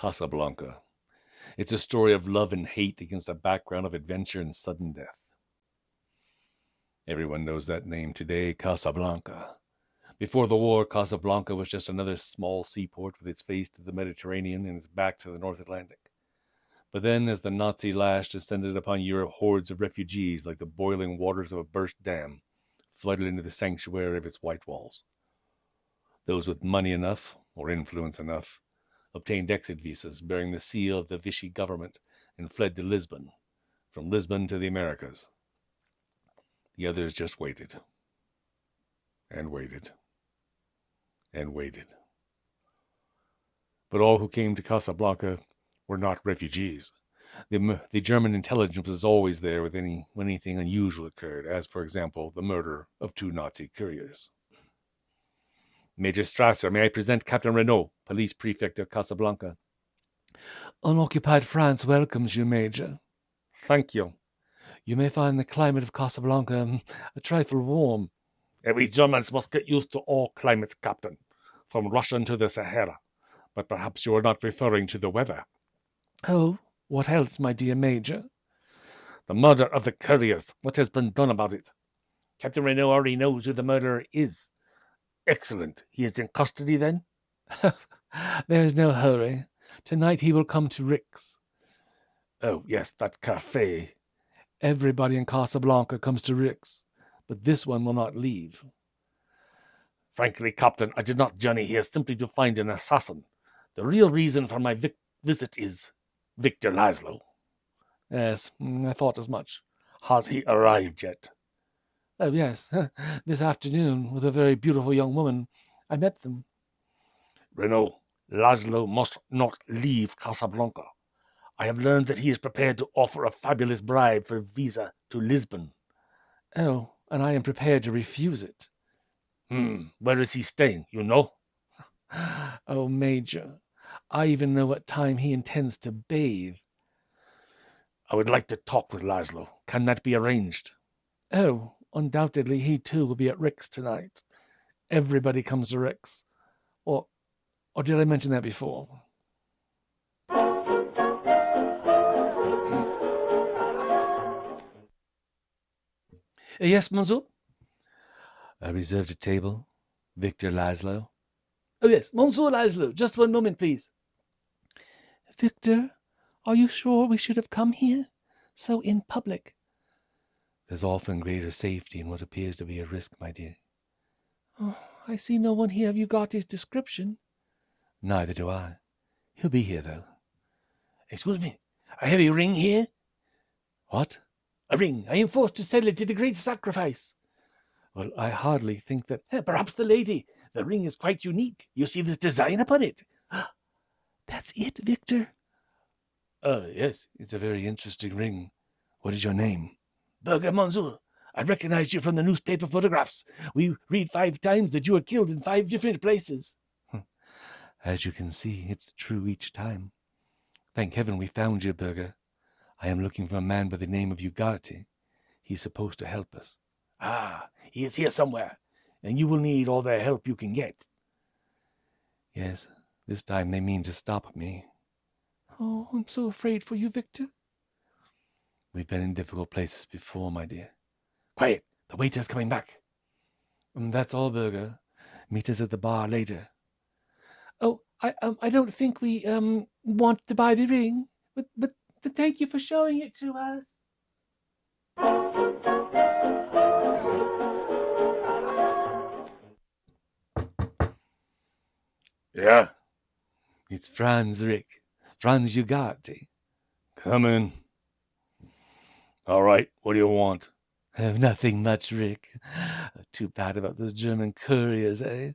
Casablanca. It's a story of love and hate against a background of adventure and sudden death. Everyone knows that name today, Casablanca. Before the war, Casablanca was just another small seaport with its face to the Mediterranean and its back to the North Atlantic. But then, as the Nazi lash descended upon Europe, hordes of refugees, like the boiling waters of a burst dam, flooded into the sanctuary of its white walls. Those with money enough, or influence enough, obtained exit visas bearing the seal of the Vichy government and fled to Lisbon, from Lisbon to the Americas. The others just waited, and waited, and waited. But all who came to Casablanca were not refugees. The German intelligence was always there when anything unusual occurred, as, for example, the murder of 2 Nazi couriers. Major Strasser, may I present Captain Renault, police prefect of Casablanca? Unoccupied France welcomes you, Major. Thank you. You may find the climate of Casablanca a trifle warm. We Germans must get used to all climates, Captain, from Russia to the Sahara. But perhaps you are not referring to the weather. Oh, what else, my dear Major? The murder of the couriers. What has been done about it? Captain Renault already knows who the murderer is. Excellent. He is in custody, then? There is no hurry. Tonight he will come to Rick's. Oh, yes, that cafe. Everybody in Casablanca comes to Rick's, but this one will not leave. Frankly, Captain, I did not journey here simply to find an assassin. The real reason for my visit is Victor Laszlo. Yes, I thought as much. Has he arrived yet? Oh, yes, this afternoon, with a very beautiful young woman. I met them. Renault, Laszlo must not leave Casablanca. I have learned that he is prepared to offer a fabulous bribe for a visa to Lisbon. Oh, and I am prepared to refuse it. Where is he staying, you know? Oh, Major, I even know what time he intends to bathe. I would like to talk with Laszlo. Can that be arranged? Oh, undoubtedly he too will be at Rick's tonight. Everybody comes to Rick's. Or did I mention that before? Yes, monsieur? I reserved a table. Victor Laszlo. Oh, yes, Monsieur Laszlo. Just one moment, please. Victor, are you sure we should have come here? So in public. There's often greater safety in what appears to be a risk, my dear. Oh, I see no one here. Have you got his description? Neither do I. He'll be here, though. Excuse me. I have a ring here. What? A ring. I am forced to sell it at a great sacrifice. Well, I hardly think that... Perhaps the lady. The ring is quite unique. You see this design upon it. That's it, Victor? Yes. It's a very interesting ring. What is your name? Berger, monsieur. I recognize you from the newspaper photographs. We read 5 times that you were killed in 5 different places. As you can see, it's true each time. Thank heaven we found you, Berger. I am looking for a man by the name of Ugarte. He's supposed to help us. He is here somewhere, and you will need all the help you can get. Yes, this time they mean to stop me. Oh, I'm so afraid for you, Victor. We've been in difficult places before, my dear. Quiet, the waiter's coming back. That's all, Berger. Meet us at the bar later. Oh, I don't think we want to buy the ring, but thank you for showing it to us. Yeah? It's Franz Rick. Franz Ugarte. Come in. All right, what do you want? Nothing much, Rick. Too bad about those German couriers, eh?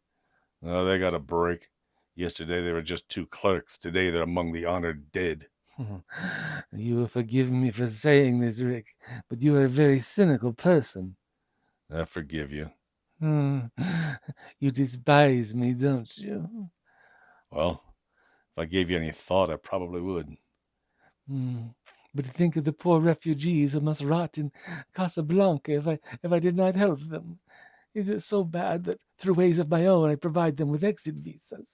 Oh, they got a break. Yesterday they were just 2 clerks. Today they're among the honored dead. You will forgive me for saying this, Rick, but you are a very cynical person. I forgive you. You despise me, don't you? Well, if I gave you any thought, I probably would. But think of the poor refugees who must rot in Casablanca if I did not help them. It is so bad that through ways of my own I provide them with exit visas.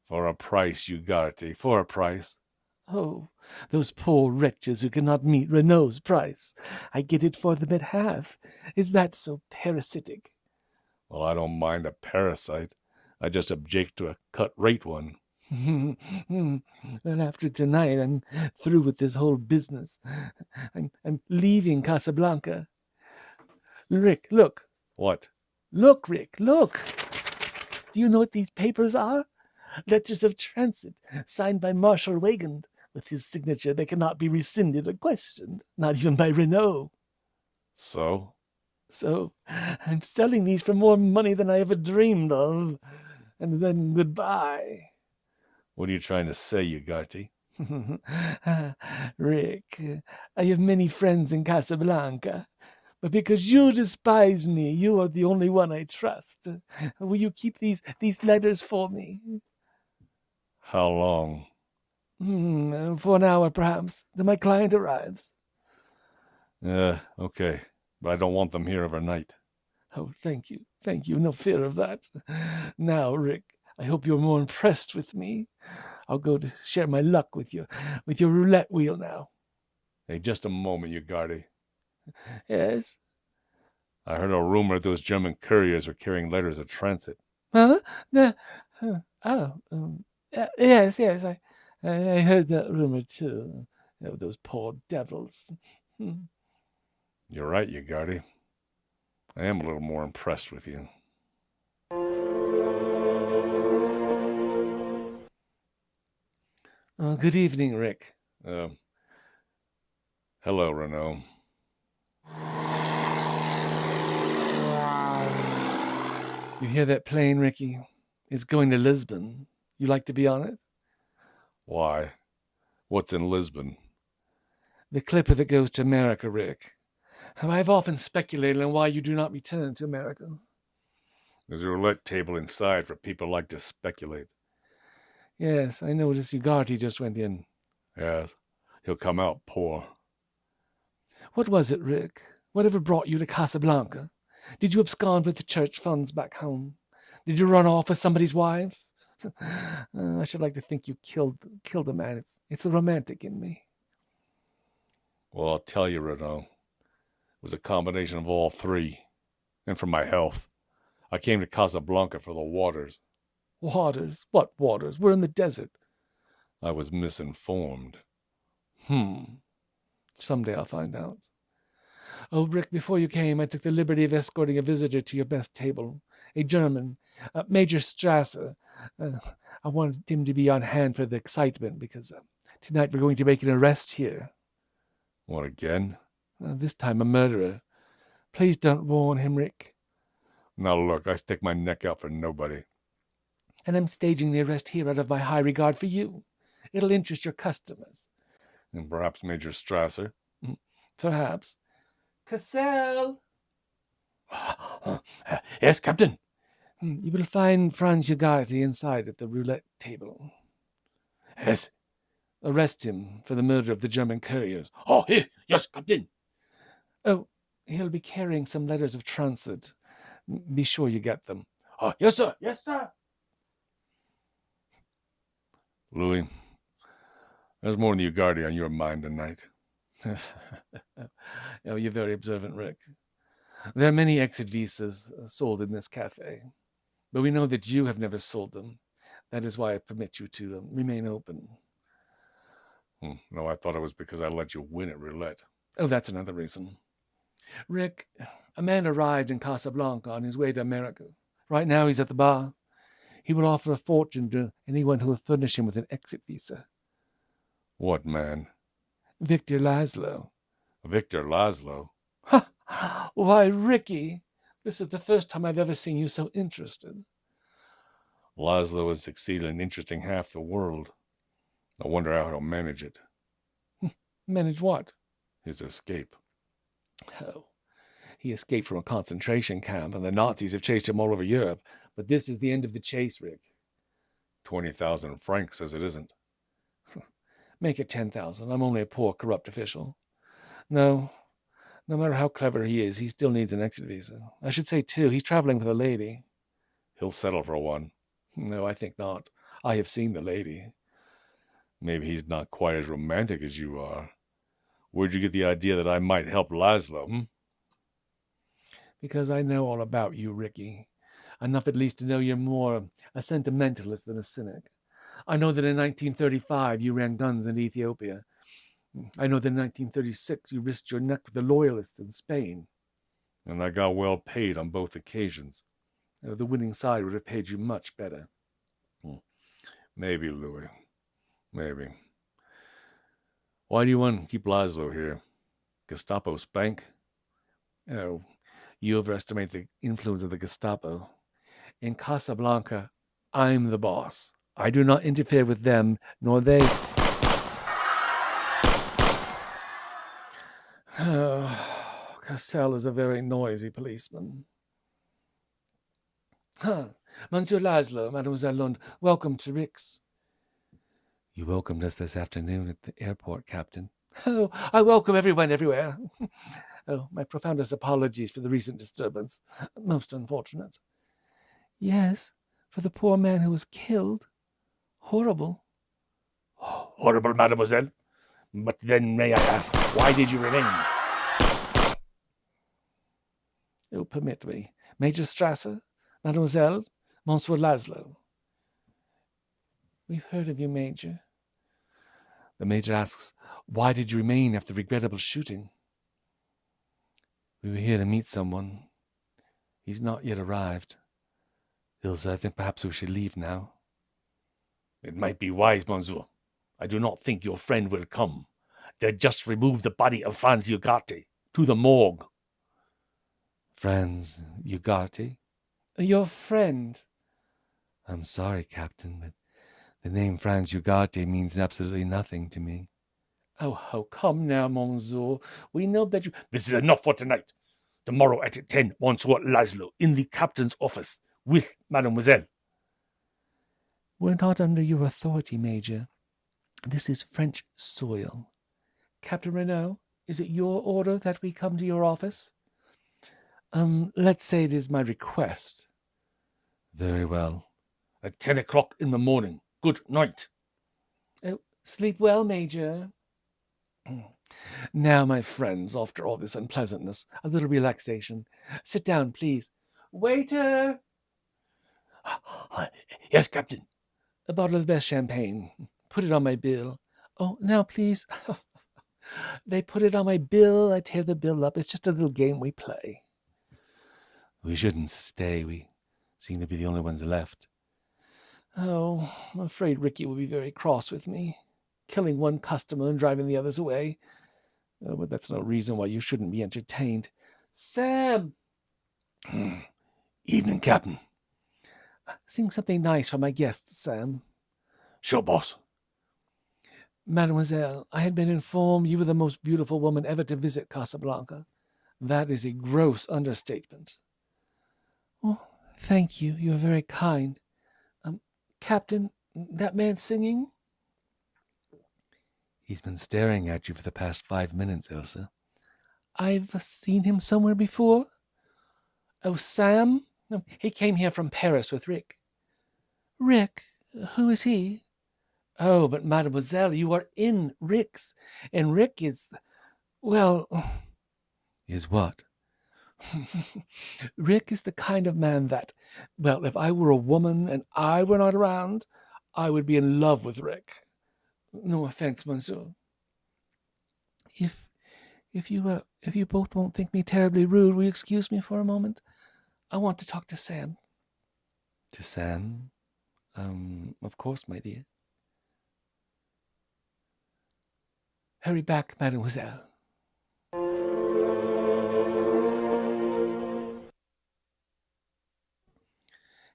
For a price, Ugarte, for a price. Oh, those poor wretches who cannot meet Renault's price. I get it for them at half. Is that so parasitic? Well, I don't mind a parasite. I just object to a cut-rate one. Well, after tonight, I'm through with this whole business. I'm leaving Casablanca. Rick, look. What? Look, Rick, look. Do you know what these papers are? Letters of transit, signed by Marshal Weygand. With his signature, they cannot be rescinded or questioned, not even by Renault. So? So, I'm selling these for more money than I ever dreamed of. And then goodbye. What are you trying to say, Ugarte? Rick, I have many friends in Casablanca, but because you despise me, you are the only one I trust. Will you keep these letters for me? How long? For an hour, perhaps, till my client arrives. Okay, but I don't want them here overnight. Oh, thank you, no fear of that. Now, Rick, I hope you're more impressed with me. I'll go to share my luck with your roulette wheel now. Hey, just a moment, Ugarte. Yes? I heard a rumor those German couriers were carrying letters of transit. Huh? Yes, I heard that rumor too. Oh, those poor devils. You're right, Ugarte. I am a little more impressed with you. Good evening, Rick. Hello, Renault. You hear that plane, Ricky? It's going to Lisbon. You like to be on it? Why? What's in Lisbon? The clipper that goes to America, Rick. I've often speculated on why you do not return to America. There's a roulette table inside for people like to speculate. Yes, I noticed Ugarte just went in. Yes, he'll come out poor. What was it, Rick? Whatever brought you to Casablanca? Did you abscond with the church funds back home? Did you run off with somebody's wife? I should like to think you killed a man. It's the romantic in me. Well, I'll tell you, Renault. It was a combination of all three. And for my health. I came to Casablanca for the waters. Waters? What waters? We're in the desert. I was misinformed. Someday I'll find out. Oh, Rick, before you came, I took the liberty of escorting a visitor to your best table. A German, Major Strasser. I wanted him to be on hand for the excitement, because tonight we're going to make an arrest here. What, again? This time a murderer. Please don't warn him, Rick. Now look, I stick my neck out for nobody. And I'm staging the arrest here out of my high regard for you. It'll interest your customers. And perhaps Major Strasser. Perhaps. Cassell! Yes, Captain. You will find Franz Ugarte inside at the roulette table. Yes. Arrest him for the murder of the German couriers. Oh, yes, Captain. Oh, he'll be carrying some letters of transit. Be sure you get them. Oh, yes, sir. Yes, sir. Louis, there's more than Ugarte on your mind tonight. Oh, you're very observant, Rick. There are many exit visas sold in this cafe, but we know that you have never sold them. That is why I permit you to remain open. No, I thought it was because I let you win at roulette. Oh, that's another reason. Rick, a man arrived in Casablanca on his way to America. Right now he's at the bar. He will offer a fortune to anyone who will furnish him with an exit visa. What man? Victor Laszlo. Victor Laszlo? Why, Ricky, this is the first time I've ever seen you so interested. Laszlo has succeeded in interesting half the world. I wonder how he'll manage it. Manage what? His escape. Oh, he escaped from a concentration camp, and the Nazis have chased him all over Europe. But this is the end of the chase, Rick. 20,000 francs says it isn't. Make it 10,000. I'm only a poor, corrupt official. No matter how clever he is, he still needs an exit visa. I should say, too, he's traveling with a lady. He'll settle for one. No, I think not. I have seen the lady. Maybe he's not quite as romantic as you are. Where'd you get the idea that I might help Laszlo, Because I know all about you, Ricky. Enough at least to know you're more a sentimentalist than a cynic. I know that in 1935 you ran guns in Ethiopia. I know that in 1936 you risked your neck with the loyalists in Spain. And I got well paid on both occasions. The winning side would have paid you much better. Maybe, Louis. Maybe. Why do you want to keep Laszlo here? Gestapo spank? Oh, you overestimate the influence of the Gestapo. In Casablanca, I'm the boss. I do not interfere with them, nor they. Oh, Cassel is a very noisy policeman. Monsieur Laszlo, Mademoiselle Lund, welcome to Rick's. You welcomed us this afternoon at the airport, Captain. Oh, I welcome everyone everywhere. Oh, my profoundest apologies for the recent disturbance. Most unfortunate. Yes, for the poor man who was killed. Horrible. Horrible, mademoiselle. But then may I ask, why did you remain? Oh, permit me. Major Strasser, Mademoiselle, Monsieur Laszlo. We've heard of you, Major. The Major asks, why did you remain after the regrettable shooting? We were here to meet someone. He's not yet arrived. Ilse, I think perhaps we should leave now. It might be wise, monsieur. I do not think your friend will come. They just removed the body of Franz Ugarte to the morgue. Franz Ugarte? Your friend? I'm sorry, Captain, but the name Franz Ugarte means absolutely nothing to me. Oh, come now, monsieur. We know that you... This is enough for tonight. Tomorrow at 10, Monsieur Laszlo, in the captain's office, with mademoiselle. We're not under your authority, Major. This is French soil. Captain Renaud, is it your order that we come to your office? Let's say it is my request. Very well. At 10 o'clock in the morning. Good night. Oh, sleep well, Major. Now, my friends, after all this unpleasantness, a little relaxation. Sit down, please. Waiter! Yes, Captain. A bottle of the best champagne. Put it on my bill. Oh, now, please. They put it on my bill. I tear the bill up. It's just a little game we play. We shouldn't stay. We seem to be the only ones left. Oh, I'm afraid Ricky will be very cross with me. Killing one customer and driving the others away. Oh, but that's no reason why you shouldn't be entertained. Sam! Evening, Captain. Sing something nice for my guests, Sam. Sure, boss. Mademoiselle, I had been informed you were the most beautiful woman ever to visit Casablanca. That is a gross understatement. Oh, thank you. You are very kind. Captain, that man singing? He's been staring at you for the past 5 minutes, Elsa. I've seen him somewhere before. Oh, Sam? He came here from Paris with Rick. Rick? Who is he? Oh, but mademoiselle, you are in Rick's. And Rick is, well... Is what? Rick is the kind of man that, well, if I were a woman and I were not around, I would be in love with Rick. No offense, monsieur. If you both won't think me terribly rude, will you excuse me for a moment? I want to talk to Sam. To Sam? Of course, my dear. Hurry back, mademoiselle.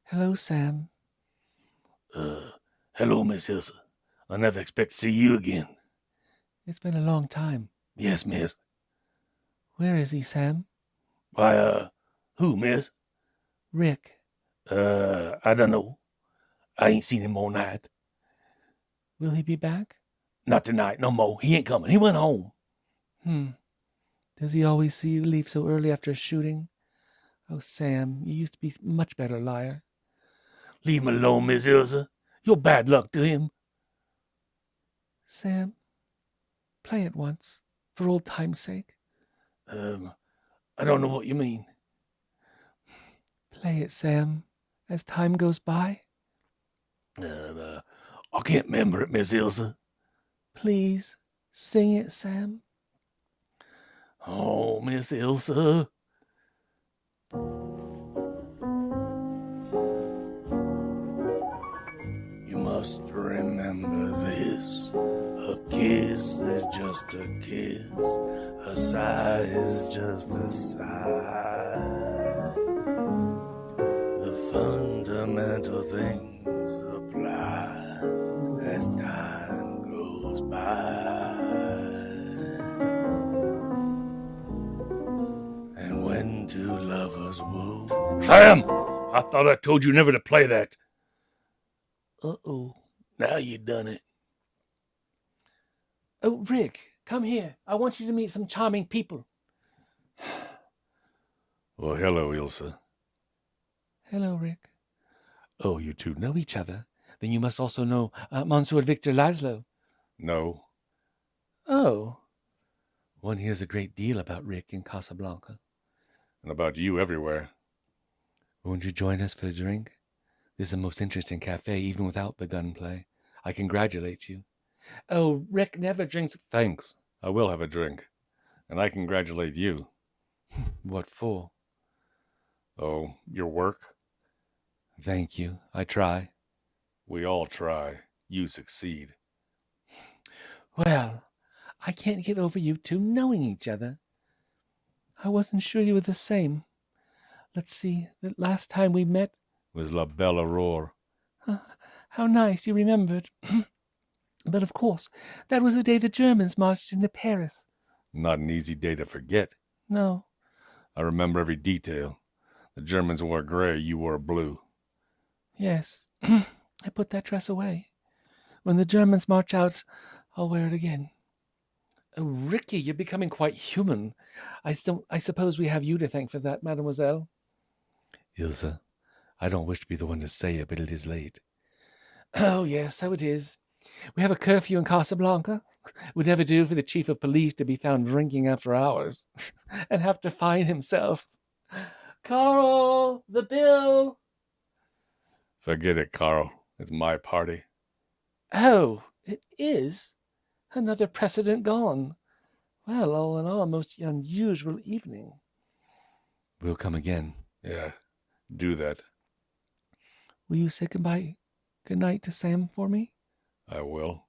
Hello, Sam. Hello, Miss Ilse. I never expect to see you again. It's been a long time. Yes, miss. Where is he, Sam? Why, who, miss? Rick. I don't know. I ain't seen him all night. Will he be back? Not tonight, no more. He ain't coming. He went home. Does he always see you leave so early after a shooting? Oh, Sam, you used to be a much better liar. Leave him alone, Miss Ilse. You're bad luck to him. Sam, play it once, for old time's sake. I don't know what you mean. Play it, Sam, as time goes by. I can't remember it, Miss Ilsa. Please, sing it, Sam. Oh, Miss Ilsa. You must remember this. A kiss is just a kiss. A sigh is just a sigh. The fundamental things apply as time goes by. And when two lovers woo. Sam! I thought I told you never to play that. Uh-oh. Now you done it. Oh, Rick, come here. I want you to meet some charming people. Well, hello, Ilsa. Hello, Rick. Oh, you two know each other? Then you must also know Monsieur Victor Laszlo. No. Oh. One hears a great deal about Rick in Casablanca. And about you everywhere. Won't you join us for a drink? This is a most interesting cafe, even without the gunplay. I congratulate you. Oh, Rick never drinks. Thanks. I will have a drink. And I congratulate you. What for? Oh, your work? Thank you. I try. We all try. You succeed. Well, I can't get over you two knowing each other. I wasn't sure you were the same. Let's see, the last time we met was La Belle Aurore. How nice you remembered. But of course, that was the day the Germans marched into Paris. Not an easy day to forget. No. I remember every detail. The Germans wore gray, you wore blue. Yes. I put that dress away. When the Germans march out, I'll wear it again. Oh, Ricky, you're becoming quite human. I suppose we have you to thank for that, mademoiselle. Ilsa, I don't wish to be the one to say it, but it is late. Oh, yes, so it is. We have a curfew in Casablanca. It would never do for the chief of police to be found drinking after hours and have to fine himself. Carl, the bill. Forget it, Carl. It's my party. Oh, it is? Another precedent gone. Well, all in all, a most unusual evening. We'll come again. Yeah, do that. Will you say good night to Sam for me? I will.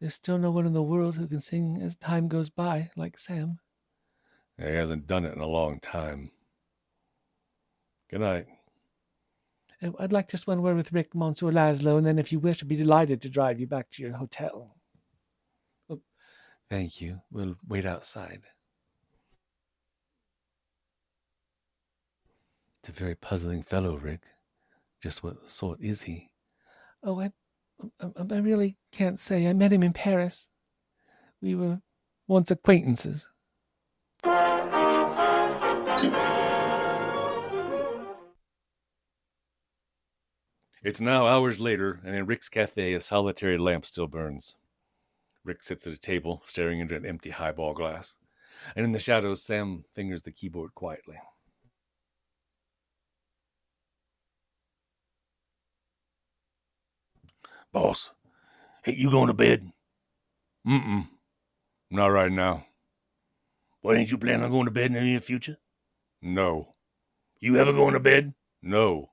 There's still no one in the world who can sing as time goes by like Sam. He hasn't done it in a long time. Good night. I'd like just one word with Rick, Monsieur Laszlo, and then if you wish, I'd be delighted to drive you back to your hotel. Oh, thank you. We'll wait outside. It's a very puzzling fellow, Rick. Just what sort is he? Oh, I really can't say. I met him in Paris. We were once acquaintances. It's now hours later, and in Rick's cafe, a solitary lamp still burns. Rick sits at a table, staring into an empty highball glass. And in the shadows, Sam fingers the keyboard quietly. Boss, hey, you going to bed? Not right now. Well, ain't you planning on going to bed in the near future? No. You ever going to bed? No.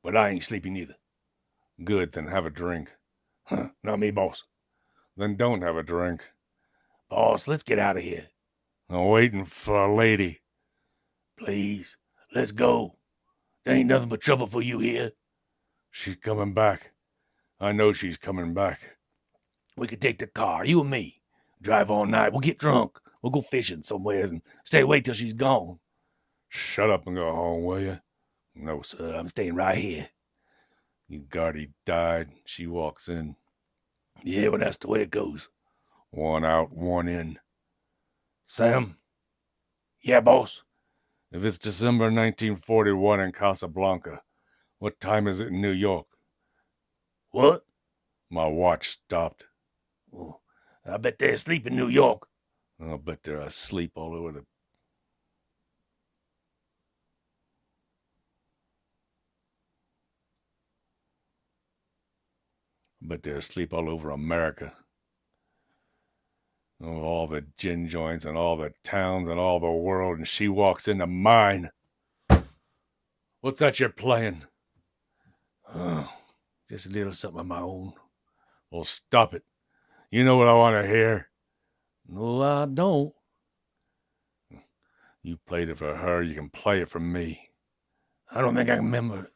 But I ain't sleeping either. Good, then have a drink. Huh, not me, boss. Then don't have a drink. Boss, let's get out of here. I'm waiting for a lady. Please, let's go. There ain't nothing but trouble for you here. She's coming back. I know she's coming back. We could take the car, you and me. Drive all night. We'll get drunk. We'll go fishing somewhere and stay away till she's gone. Shut up and go home, will you? No, sir, I'm staying right here. You guardy died. She walks in. Yeah, well, that's the way it goes. One out, one in. Sam? Yeah, boss? If it's December 1941 in Casablanca, what time is it in New York? What? My watch stopped. Oh, I bet they're asleep in New York. I'll bet they're asleep all over the... I bet they're asleep all over America. Oh, all the gin joints and all the towns and all the world, and she walks into mine. What's that you're playing? Oh, just a little something of my own. Well, stop it. You know what I want to hear. No, I don't. You played it for her, you can play it for me. I don't think I can remember it.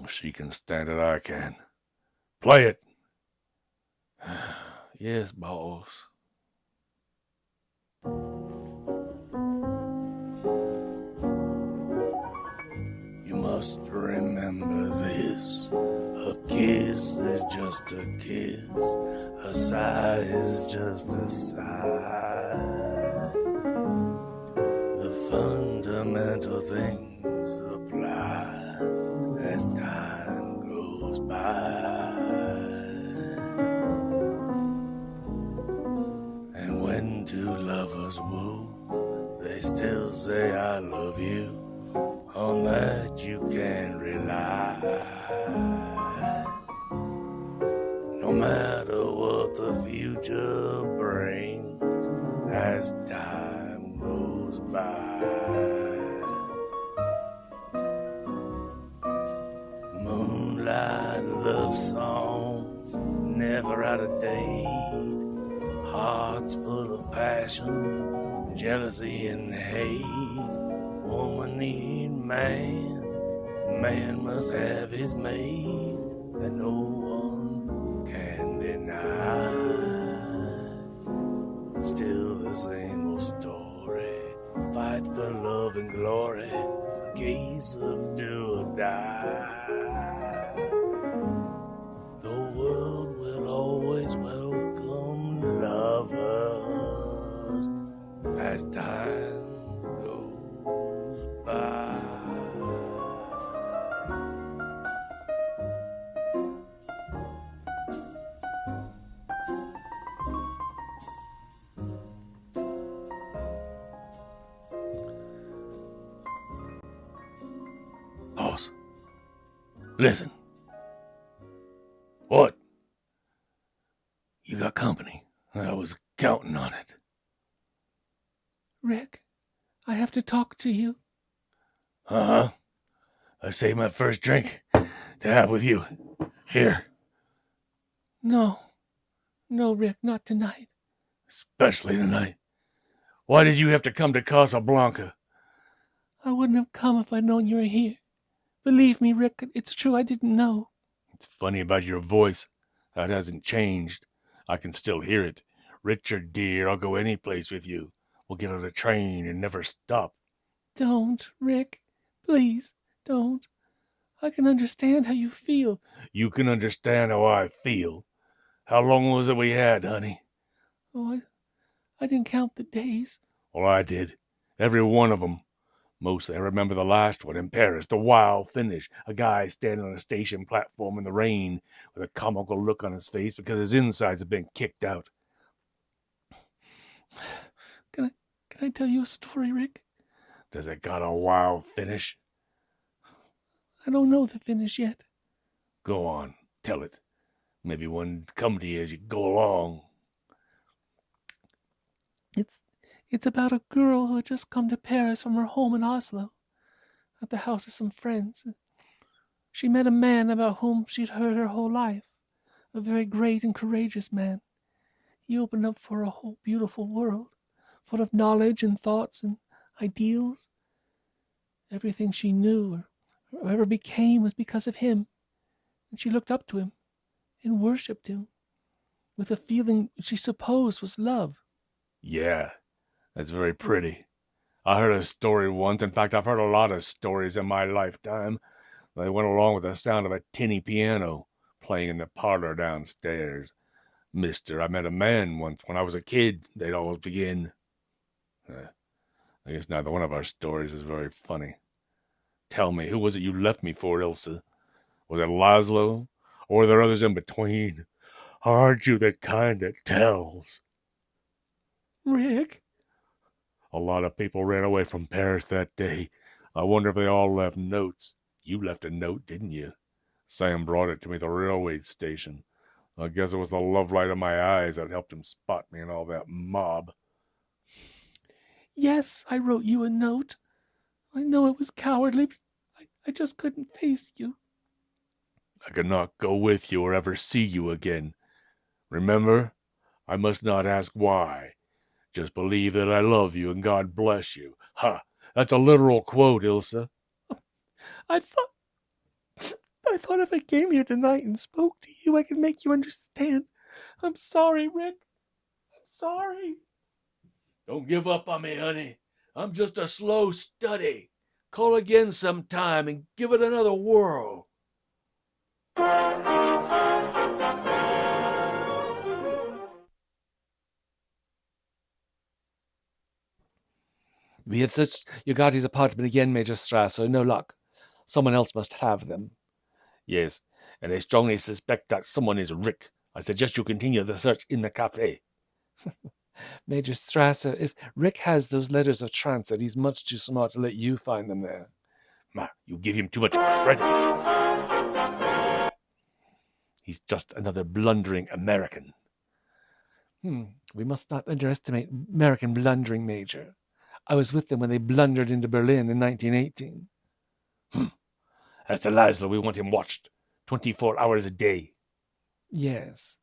If she can stand it, I can. Play it. Yes, boss. You must remember this. A kiss is just a kiss. A sigh is just a sigh. The fundamental things apply as time goes by. And when two lovers woo, they still say I love you. On that you can rely. No matter what the future brings as time goes by. Moonlight love songs, never out of date. Hearts full of passion, jealousy and hate. Woman need man, man must have his mate, that no one can deny. Still the same old story, fight for love and glory, a case of do or die. The world will always welcome lovers as time goes by. Boss, listen. What? You got company. I was counting on it. Rick, I have to talk to you. Uh-huh. I saved my first drink to have with you. Here. No, Rick, not tonight. Especially tonight. Why did you have to come to Casablanca? I wouldn't have come if I'd known you were here. Believe me, Rick, it's true, I didn't know. It's funny about your voice. That hasn't changed. I can still hear it. Richard, dear, I'll go any place with you. We'll get on a train and never stop. Don't, Rick. Please, don't. I can understand how you feel. You can understand how I feel. How long was it we had, honey? Oh, I didn't count the days. Well, I did. Every one of them. Mostly I remember the last one in Paris, the wild finish. A guy standing on a station platform in the rain with a comical look on his face because his insides have been kicked out. Can I tell you a story, Rick? Does it got a wild finish? I don't know the finish yet. Go on, tell it. Maybe one come to you as you go along. It's about a girl who had just come to Paris from her home in Oslo, at the house of some friends. She met a man about whom she'd heard her whole life, a very great and courageous man. He opened up for a whole beautiful world, full of knowledge and thoughts and ideals. Everything she knew or ever became was because of him, and she looked up to him and worshipped him with a feeling she supposed was love. Yeah, that's very pretty. I heard a story once. In fact, I've heard a lot of stories in my lifetime. They went along with the sound of a tinny piano playing in the parlor downstairs. Mister, I met a man once when I was a kid. They'd always begin. I guess neither one of our stories is very funny. Tell me, who was it you left me for, Ilsa? Was it Laszlo? Or were there others in between? Aren't you the kind that tells? Rick? A lot of people ran away from Paris that day. I wonder if they all left notes. You left a note, didn't you? Sam brought it to me at the railway station. I guess it was the love light of my eyes that helped him spot me and all that mob. Yes, I wrote you a note. I know it was cowardly, but I just couldn't face you. I could not go with you or ever see you again. Remember, I must not ask why. Just believe that I love you and God bless you. Ha! That's a literal quote, Ilsa. I thought if I came here tonight and spoke to you, I could make you understand. I'm sorry, Rick. I'm sorry. Don't give up on me, honey. I'm just a slow study. Call again sometime and give it another whirl. We have searched Yogati's apartment again, Major Strasser. No luck. Someone else must have them. Yes, and I strongly suspect that someone is Rick. I suggest you continue the search in the cafe. Major Strasser, if Rick has those letters of transit, he's much too smart to let you find them there. Ma, you give him too much credit. He's just another blundering American. We must not underestimate American blundering, Major. I was with them when they blundered into Berlin in 1918. As to Laszlo, we want him watched 24 hours a day. Yes.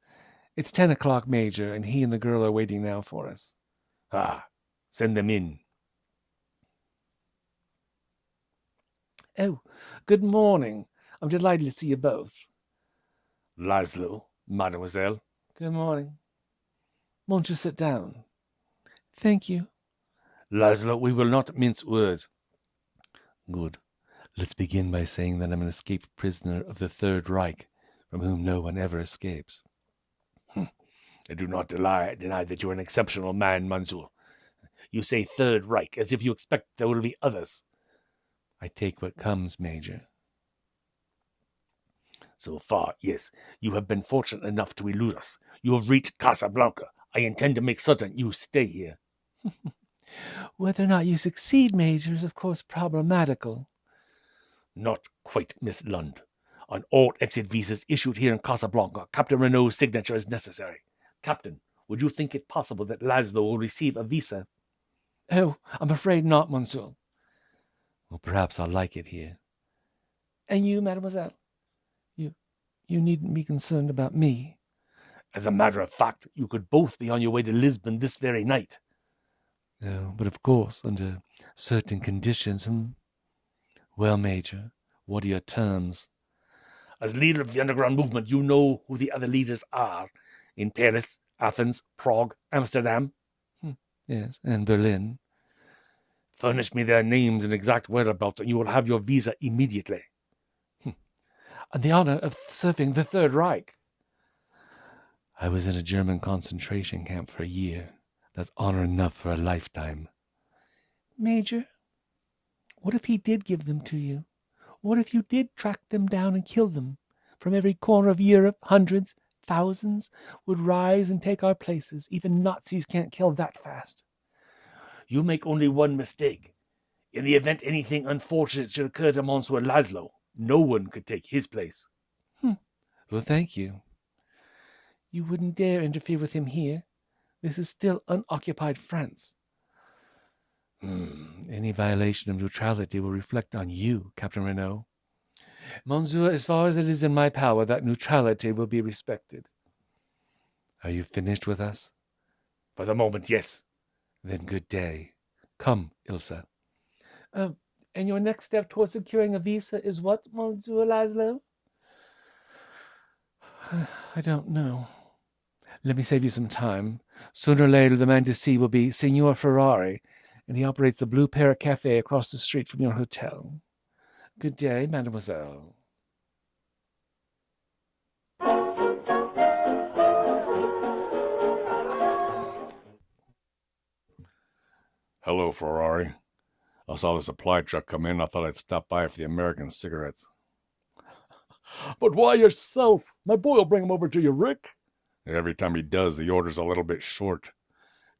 It's 10 o'clock, Major, and he and the girl are waiting now for us. Ah, send them in. Oh, good morning. I'm delighted to see you both. Laszlo, mademoiselle. Good morning. Won't you sit down? Thank you. Laszlo, we will not mince words. Good. Let's begin by saying that I'm an escaped prisoner of the Third Reich, from whom no one ever escapes. I do not deny that you are an exceptional man, Monsieur. You say Third Reich, as if you expect there will be others. I take what comes, Major. So far, yes, you have been fortunate enough to elude us. You have reached Casablanca. I intend to make certain you stay here. Whether or not you succeed, Major, is of course problematical. Not quite, Miss Lund. On all exit visas issued here in Casablanca, Captain Renault's signature is necessary. Captain, would you think it possible that Laszlo will receive a visa? Oh, I'm afraid not, Monsieur. Well, perhaps I'll like it here. And you, mademoiselle? You needn't be concerned about me. As a matter of fact, you could both be on your way to Lisbon this very night. Oh, but of course, under certain conditions. Well, Major, what are your terms? As leader of the underground movement, you know who the other leaders are. In Paris, Athens, Prague, Amsterdam. Yes, and Berlin. Furnish me their names and exact whereabouts, and you will have your visa immediately. And the honor of serving the Third Reich. I was in a German concentration camp for a year. That's honor enough for a lifetime. Major, what if he did give them to you? What if you did track them down and kill them? From every corner of Europe, hundreds, thousands would rise and take our places. Even Nazis can't kill that fast. You make only one mistake. In the event anything unfortunate should occur to Monsieur Laszlo, no one could take his place. Well, thank you. You wouldn't dare interfere with him here. This is still unoccupied France. Any violation of neutrality will reflect on you, Captain Renault. Monsieur, as far as it is in my power, that neutrality will be respected. Are you finished with us? For the moment, yes. Then good day. Come, Ilsa. And your next step towards securing a visa is what, Monsieur Laszlo? I don't know. Let me save you some time. Sooner or later, the man to see will be Signor Ferrari, and he operates the Blue Parrot Cafe across the street from your hotel. Good day, mademoiselle. Hello, Ferrari. I saw the supply truck come in. I thought I'd stop by for the American cigarettes. But why yourself? My boy will bring him over to you, Rick. Every time he does, the order's a little bit short.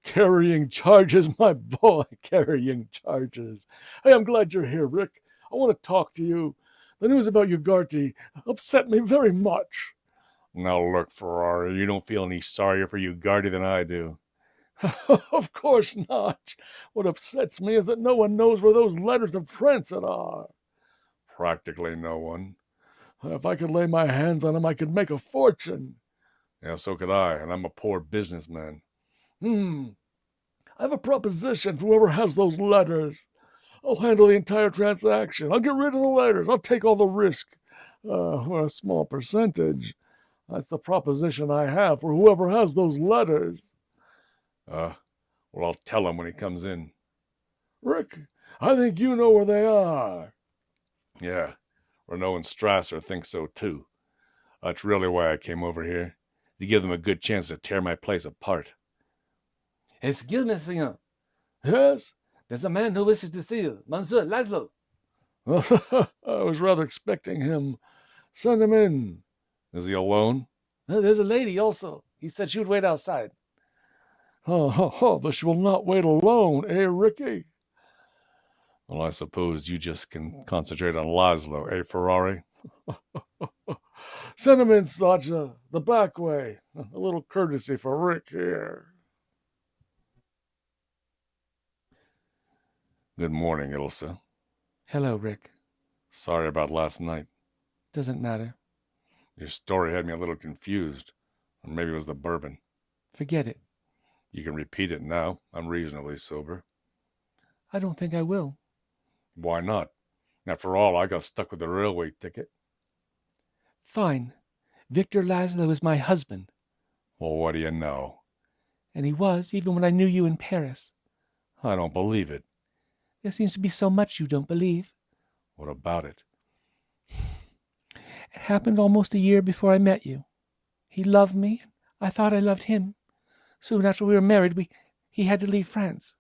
Carrying charges, my boy, carrying charges. Hey, I'm glad you're here, Rick. I want to talk to you. The news about Ugarte upset me very much. Now look, Ferrari, you don't feel any sorrier for Ugarte than I do. Of course not. What upsets me is that no one knows where those letters of transit are. Practically no one. If I could lay my hands on them, I could make a fortune. Yeah, so could I, and I'm a poor businessman. I have a proposition for whoever has those letters. I'll handle the entire transaction. I'll get rid of the letters. I'll take all the risk. For a small percentage. That's the proposition I have for whoever has those letters. Well, I'll tell him when he comes in. Rick, I think you know where they are. Yeah, Renault and Strasser think so too. That's really why I came over here, to give them a good chance to tear my place apart. Excuse me, senor. Yes? There's a man who wishes to see you, Monsieur Laszlo. I was rather expecting him. Send him in. Is he alone? There's a lady also. He said she would wait outside. But she will not wait alone, eh, Ricky? Well, I suppose you just can concentrate on Laszlo, eh, Ferrari? Send him in, Sacha, the back way. A little courtesy for Rick here. Good morning, Ilsa. Hello, Rick. Sorry about last night. Doesn't matter. Your story had me a little confused. Or maybe it was the bourbon. Forget it. You can repeat it now. I'm reasonably sober. I don't think I will. Why not? After all, I got stuck with the railway ticket. Fine. Victor Laszlo is my husband. Well, what do you know? And he was, even when I knew you in Paris. I don't believe it. There seems to be so much you don't believe. What about it? It happened almost a year before I met you. He loved me, and I thought I loved him. Soon after we were married, he had to leave France.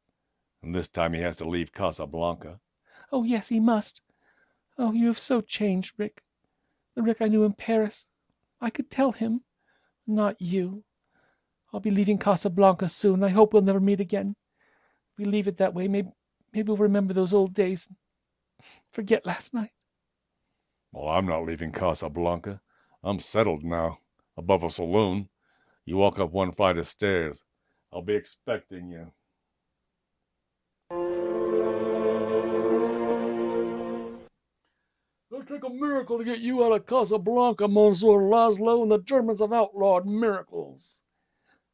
And this time he has to leave Casablanca. Oh, yes, he must. Oh, you have so changed, Rick. The Rick I knew in Paris. I could tell him. Not you. I'll be leaving Casablanca soon. I hope we'll never meet again. If we leave it that way, maybe we'll remember those old days and forget last night. Well, I'm not leaving Casablanca. I'm settled now, above a saloon. You walk up one flight of stairs. I'll be expecting you. It'll take a miracle to get you out of Casablanca, Monsieur Laszlo, and the Germans have outlawed miracles.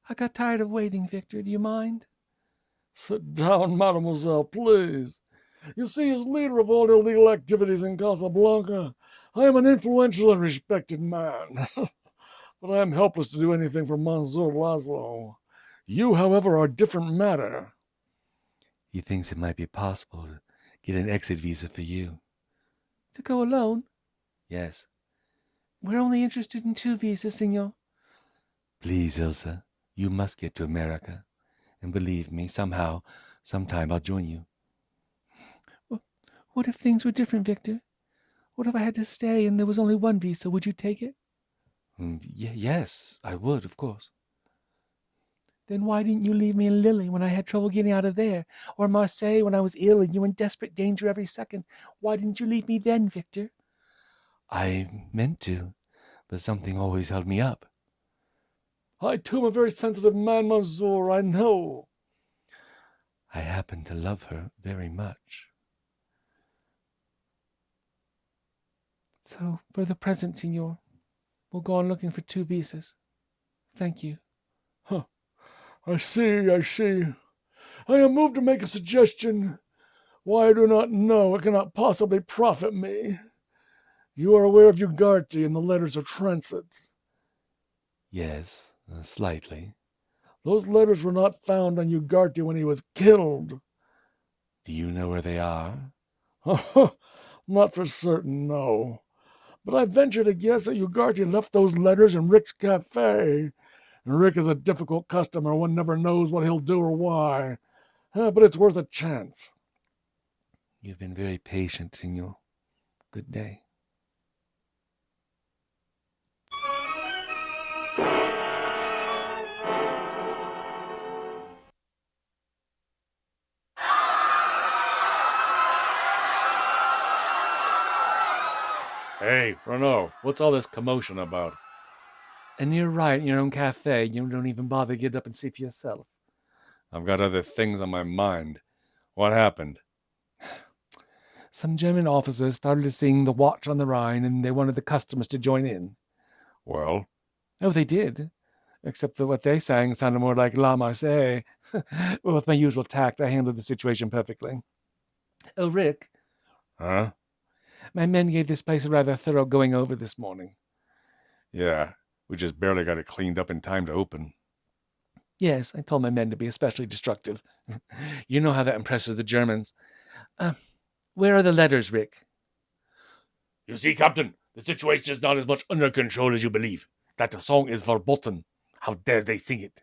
I got tired of waiting, Victor. Do you mind? Sit down, mademoiselle, please. You see, as leader of all illegal activities in Casablanca, I am an influential and respected man. But I am helpless to do anything for Monsieur Laszlo. You, however, are a different matter. He thinks it might be possible to get an exit visa for you. To go alone? Yes. We're only interested in 2 visas, senor. Please, Ilsa, you must get to America. And believe me, sometime I'll join you. What if things were different, Victor? What if I had to stay and there was only 1 visa? Would you take it? Yes, I would, of course. Then why didn't you leave me in Lille when I had trouble getting out of there? Or Marseille when I was ill and you were in desperate danger every second? Why didn't you leave me then, Victor? I meant to, but something always held me up. I, too, am a very sensitive man, Monsieur, I know. I happen to love her very much. So, for the present, senor, we'll go on looking for 2 visas. Thank you. I see. I am moved to make a suggestion. Why, I do not know. It cannot possibly profit me. You are aware of Ugarte and the letters of transit. Yes, slightly. Those letters were not found on Ugarte when he was killed. Do you know where they are? Not for certain, no. But I venture to guess that Ugarte left those letters in Rick's cafe. And Rick is a difficult customer. One never knows what he'll do or why. But it's worth a chance. You've been very patient, senor. Good day. Hey, Renaud, what's all this commotion about? And you're right, in your own cafe, you don't even bother to get up and see for yourself. I've got other things on my mind. What happened? Some German officers started to sing The Watch on the Rhine, and they wanted the customers to join in. Well? Oh, they did. Except that what they sang sounded more like La Marseillaise. Well, with my usual tact, I handled the situation perfectly. Oh, Rick. Huh? My men gave this place a rather thorough going over this morning. Yeah, we just barely got it cleaned up in time to open. Yes, I told my men to be especially destructive. You know how that impresses the Germans. Where are the letters, Rick? You see, Captain, the situation is not as much under control as you believe. That song is verboten. How dare they sing it?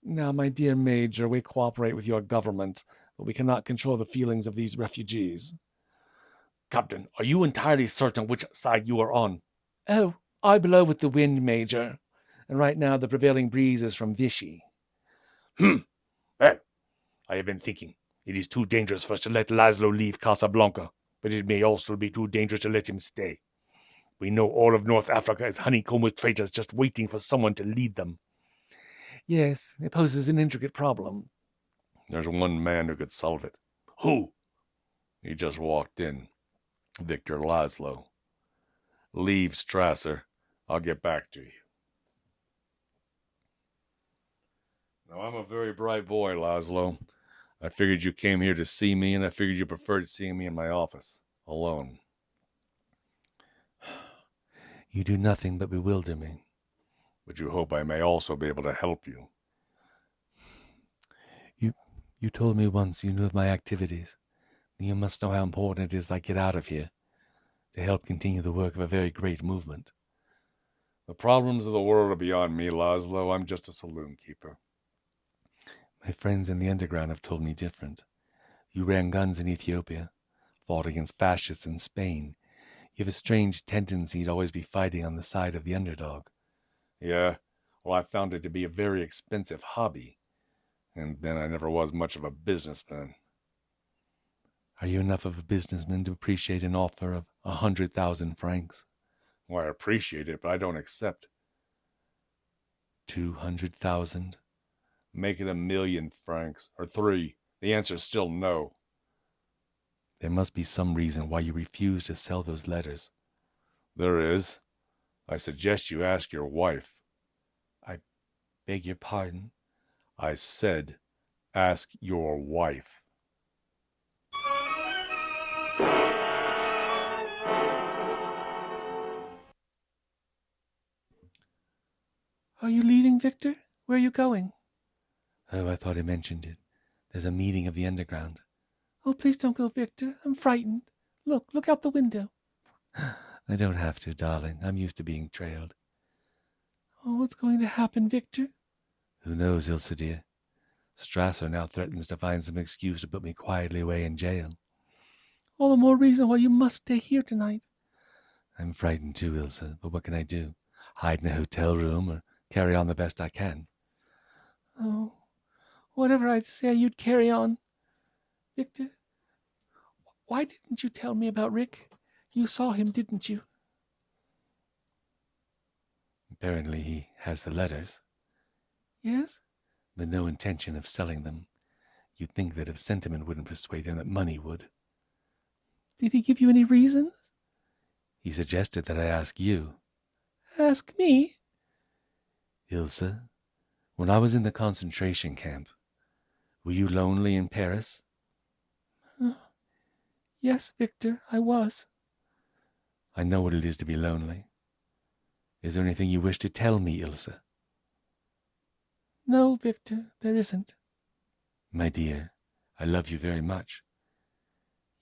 Now, my dear Major, we cooperate with your government, but we cannot control the feelings of these refugees. Captain, are you entirely certain which side you are on? Oh, I blow with the wind, Major, and right now the prevailing breeze is from Vichy. Well, I have been thinking. It is too dangerous for us to let Laszlo leave Casablanca, but it may also be too dangerous to let him stay. We know all of North Africa is honeycombed with traitors just waiting for someone to lead them. Yes, it poses an intricate problem. There's one man who could solve it. Who? He just walked in. Victor Laszlo. Leave, Strasser. I'll get back to you. Now, I'm a very bright boy, Laszlo. I figured you came here to see me, and I figured you preferred seeing me in my office, alone. You do nothing but bewilder me. But you hope I may also be able to help you. You told me once you knew of my activities. You must know how important it is that I get out of here to help continue the work of a very great movement. The problems of the world are beyond me, Laszlo. I'm just a saloon keeper. My friends in the underground have told me different. You ran guns in Ethiopia, fought against fascists in Spain. You have a strange tendency to always be fighting on the side of the underdog. Yeah, well, I found it to be a very expensive hobby. And then I never was much of a businessman. Are you enough of a businessman to appreciate an offer of 100,000 francs? Well, I appreciate it, but I don't accept. 200,000? Make it 1,000,000 francs, or 3. The answer's still no. There must be some reason why you refuse to sell those letters. There is. I suggest you ask your wife. I beg your pardon? I said, ask your wife. Are you leaving, Victor? Where are you going? Oh, I thought I mentioned it. There's a meeting of the underground. Oh, please don't go, Victor. I'm frightened. Look out the window. I don't have to, darling. I'm used to being trailed. Oh, what's going to happen, Victor? Who knows, Ilse dear? Strasser now threatens to find some excuse to put me quietly away in jail. All the more reason why you must stay here tonight. I'm frightened too, Ilse, but what can I do? Hide in a hotel room or carry on the best I can? Oh, whatever I'd say, you'd carry on. Victor, why didn't you tell me about Rick? You saw him, didn't you? Apparently he has the letters. Yes? With no intention of selling them. You'd think that if sentiment wouldn't persuade him, that money would. Did he give you any reasons? He suggested that I ask you. Ask me? Ilse, when I was in the concentration camp, were you lonely in Paris? Yes, Victor, I was. I know what it is to be lonely. Is there anything you wish to tell me, Ilse? No, Victor, there isn't. My dear, I love you very much.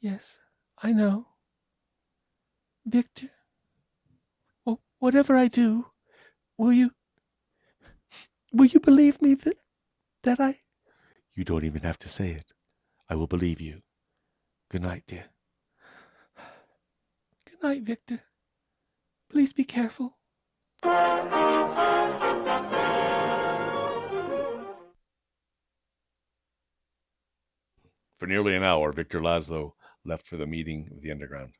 Yes, I know. Victor, whatever I do, will you believe me that I... You don't even have to say it. I will believe you. Good night, dear. Good night, Victor. Please be careful. For nearly an hour, Victor Laszlo left for the meeting of the underground.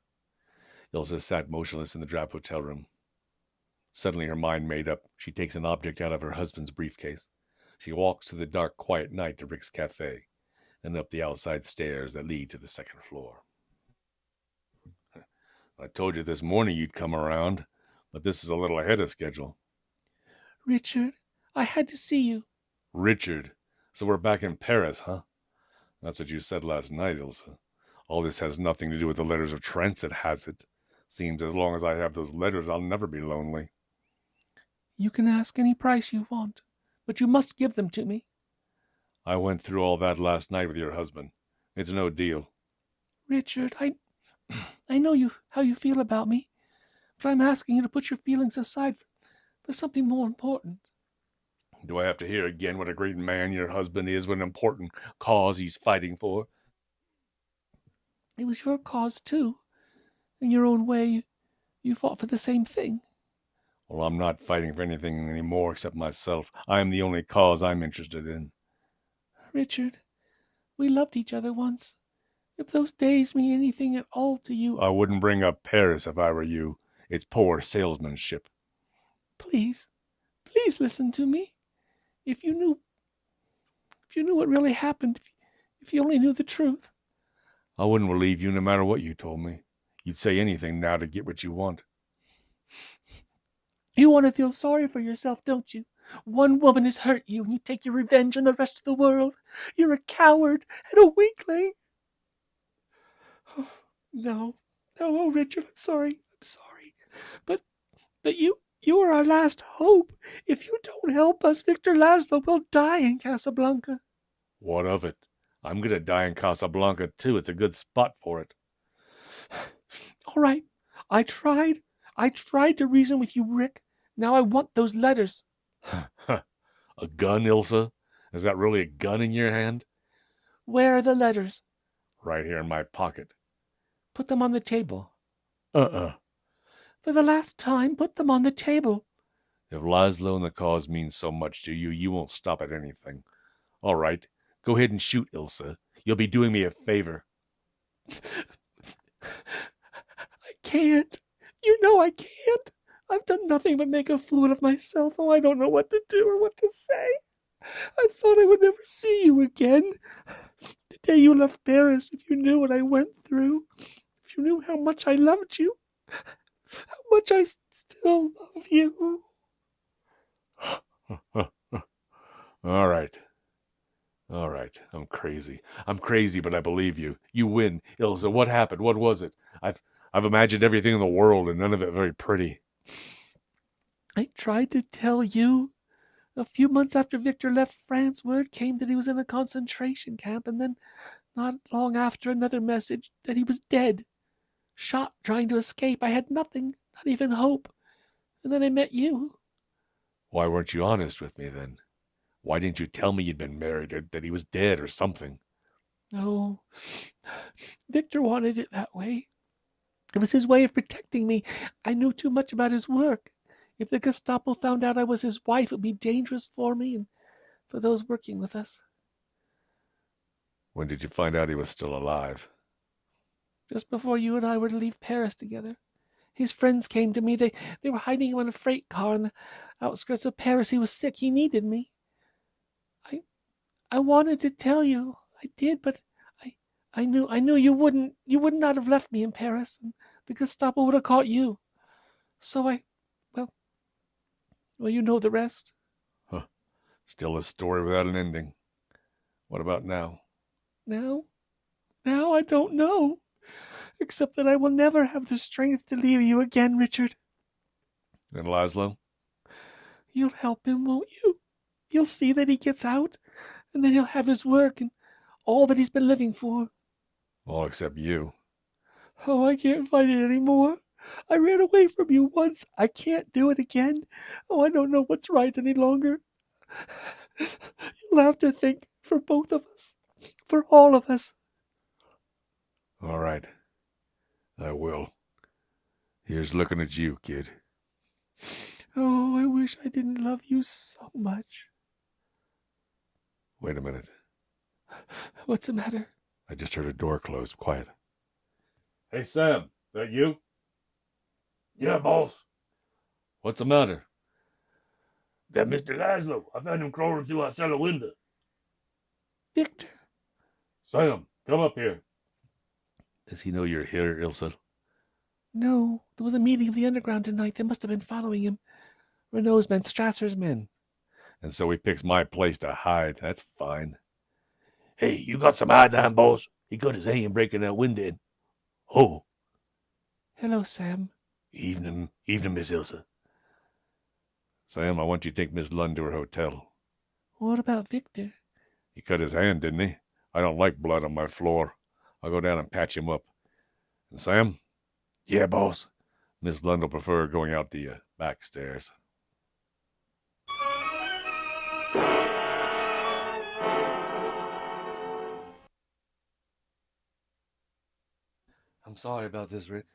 Ilsa sat motionless in the drab hotel room. Suddenly, her mind made up, she takes an object out of her husband's briefcase. She walks through the dark, quiet night to Rick's cafe and up the outside stairs that lead to the second floor. I told you this morning you'd come around, but this is a little ahead of schedule. Richard, I had to see you. Richard? So we're back in Paris, huh? That's what you said last night, Ilsa. All this has nothing to do with the letters of transit, has it? Seems as long as I have those letters, I'll never be lonely. You can ask any price you want, but you must give them to me. I went through all that last night with your husband. It's no deal. Richard, I know how you feel about me, but I'm asking you to put your feelings aside for something more important. Do I have to hear again what a great man your husband is, what an important cause he's fighting for? It was your cause, too. In your own way, you fought for the same thing. Well, I'm not fighting for anything anymore except myself. I am the only cause I'm interested in. Richard, we loved each other once. If those days mean anything at all to you... I wouldn't bring up Paris if I were you. It's poor salesmanship. Please listen to me. If you knew what really happened, if you only knew the truth. I wouldn't believe you no matter what you told me. You'd say anything now to get what you want. You want to feel sorry for yourself, don't you? One woman has hurt you, and you take your revenge on the rest of the world. You're a coward and a weakling. Oh, no, oh, Richard, I'm sorry. But you are our last hope. If you don't help us, Victor Laszlo will die in Casablanca. What of it? I'm going to die in Casablanca, too. It's a good spot for it. All right. I tried to reason with you, Rick. Now I want those letters. A gun, Ilsa? Is that really a gun in your hand? Where are the letters? Right here in my pocket. Put them on the table. For the last time, put them on the table. If Laszlo and the cause means so much to you, you won't stop at anything. All right, go ahead and shoot, Ilsa. You'll be doing me a favor. I can't. You know I can't. I've done nothing but make a fool of myself. Oh, I don't know what to do or what to say. I thought I would never see you again. The day you left Paris, if you knew what I went through, if you knew how much I loved you, how much I still love you. All right. I'm crazy, but I believe you. You win. Ilsa, what happened? What was it? I've imagined everything in the world, and none of it very pretty. I tried to tell you. A few months after Victor left France, word came that he was in a concentration camp, and then, not long after, another message that he was dead. Shot trying to escape. I had nothing, not even hope. And then I met you. Why weren't you honest with me then? Why didn't you tell me you'd been married, or that he was dead, or something? No. Victor wanted it that way. It was his way of protecting me. I knew too much about his work. If the Gestapo found out I was his wife, it would be dangerous for me and for those working with us. When did you find out he was still alive? Just before you and I were to leave Paris together. His friends came to me. They were hiding him on a freight car on the outskirts of Paris. He was sick. He needed me. I wanted to tell you. I did, but I knew you would not have left me in Paris, and the Gestapo would have caught you. So well, you know the rest. Huh. Still a story without an ending. What about now? Now I don't know. Except that I will never have the strength to leave you again, Richard. And Laszlo? You'll help him, won't you? You'll see that he gets out, and then he'll have his work and all that he's been living for. All except you. Oh, I can't fight it anymore. I ran away from you once. I can't do it again. Oh, I don't know what's right any longer. You'll have to think for both of us. For all of us. All right. I will. Here's looking at you, kid. Oh, I wish I didn't love you so much. Wait a minute. What's the matter? I just heard a door close. Quiet. Hey, Sam. That you? Yeah, boss. What's the matter? That Mr. Laszlo. I found him crawling through our cellar window. Victor. Sam, come up here. Does he know you're here, Ilsa? No, there was a meeting of the underground tonight. They must have been following him. Renault's men, Strasser's men. And so he picks my place to hide. That's fine. Hey, you got some hide on, boss? He cut his hand breaking that window in. Oh. Hello, Sam. Evening, Miss Ilsa. Sam, I want you to take Miss Lund to her hotel. What about Victor? He cut his hand, didn't he? I don't like blood on my floor. I'll go down and patch him up. And Sam? Yeah, boss. Miss Lund will prefer going out the back stairs. I'm sorry about this, Rick.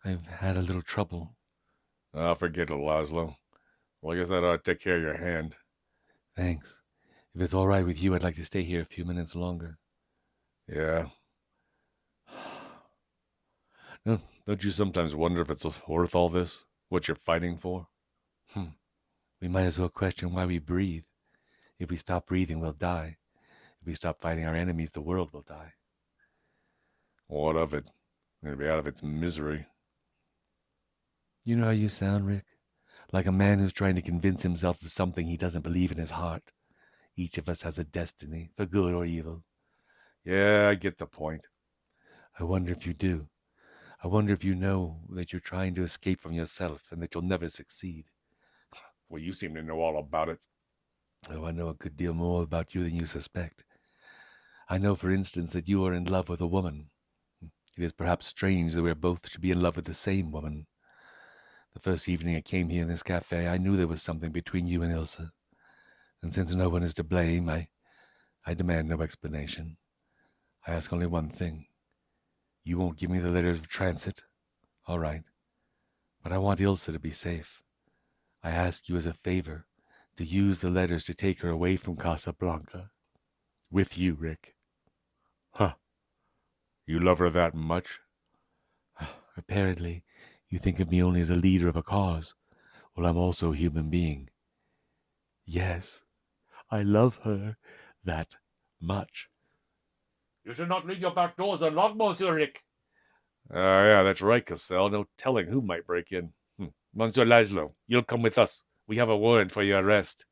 I've had a little trouble. Forget it, Laszlo. Well, I guess that ought to take care of your hand. Thanks. If it's all right with you, I'd like to stay here a few minutes longer. Yeah. No, don't you sometimes wonder if it's worth all this? What you're fighting for? We might as well question why we breathe. If we stop breathing, we'll die. If we stop fighting our enemies, the world will die. What of it? It'll be out of its misery. You know how you sound, Rick? Like a man who's trying to convince himself of something he doesn't believe in his heart. Each of us has a destiny, for good or evil. Yeah, I get the point. I wonder if you do. I wonder if you know that you're trying to escape from yourself and that you'll never succeed. Well, you seem to know all about it. Oh, I know a good deal more about you than you suspect. I know, for instance, that you are in love with a woman. It is perhaps strange that we are both to be in love with the same woman. The first evening I came here in this cafe, I knew there was something between you and Ilsa. And since no one is to blame, I demand no explanation. I ask only one thing. You won't give me the letters of transit? All right. But I want Ilsa to be safe. I ask you as a favor to use the letters to take her away from Casablanca. With you, Rick. Huh. You love her that much? Apparently, you think of me only as a leader of a cause. Well, I'm also a human being. Yes, I love her that much. You should not leave your back doors unlocked, Monsieur Rick. Yeah, that's right, Cassell. No telling who might break in. Monsieur Laszlo, you'll come with us. We have a warrant for your arrest.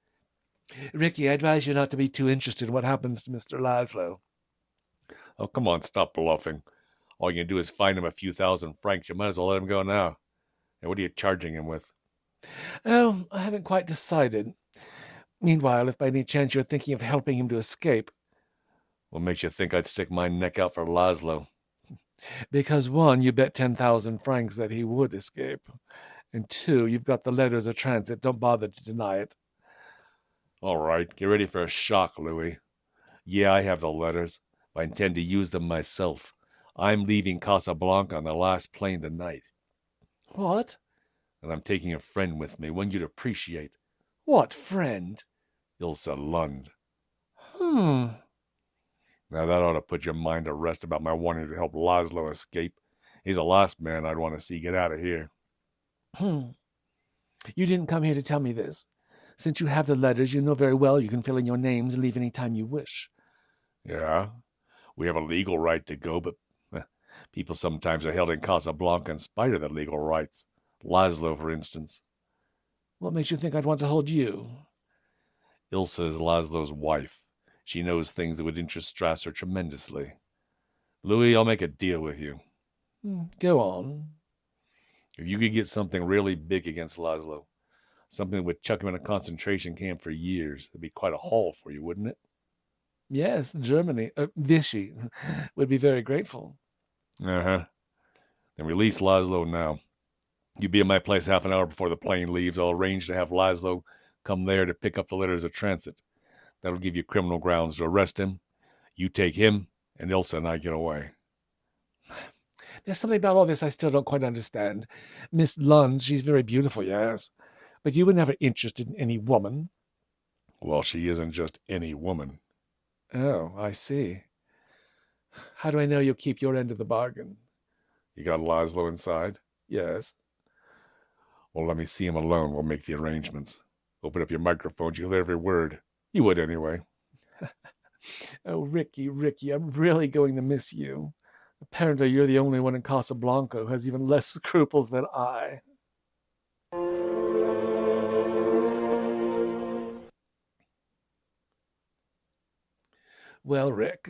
Ricky, I advise you not to be too interested in what happens to Mr. Laszlo. Oh, come on, stop bluffing. All you can do is fine him a few $1,000. You might as well let him go now. And what are you charging him with? Oh, I haven't quite decided. Meanwhile, if by any chance you're thinking of helping him to escape... What makes you think I'd stick my neck out for Laszlo? Because one, you bet 10,000 francs that he would escape. And two, you've got the letters of transit. Don't bother to deny it. All right, get ready for a shock, Louis. Yeah, I have the letters, but I intend to use them myself. I'm leaving Casablanca on the last plane tonight. What? And I'm taking a friend with me, one you'd appreciate. What friend? Ilsa Lund. Now that ought to put your mind at rest about my wanting to help Laszlo escape. He's the last man I'd want to see get out of here. You didn't come here to tell me this. Since you have the letters, you know very well you can fill in your names and leave any time you wish. Yeah, we have a legal right to go, but people sometimes are held in Casablanca in spite of their legal rights. Laszlo, for instance. What makes you think I'd want to hold you? Ilsa is Laszlo's wife. She knows things that would interest Strasser tremendously. Louis, I'll make a deal with you. Go on. If you could get something really big against Laszlo, something that would chuck him in a concentration camp for years, it'd be quite a haul for you, wouldn't it? Yes, Germany, Vichy, would be very grateful. Uh-huh. Then release Laszlo now. You be at my place half an hour before the plane leaves. I'll arrange to have Laszlo come there to pick up the letters of transit. That'll give you criminal grounds to arrest him. You take him, and Ilsa and I get away. There's something about all this I still don't quite understand. Miss Lund, she's very beautiful, yes. But you were never interested in any woman. Well, she isn't just any woman. Oh, I see. How do I know you'll keep your end of the bargain? You got Laszlo inside? Yes. Well, let me see him alone. We'll make the arrangements. Open up your microphone. You'll hear every word. You would anyway. Oh, Ricky, I'm really going to miss you. Apparently, you're the only one in Casablanca who has even less scruples than I. Well, Rick,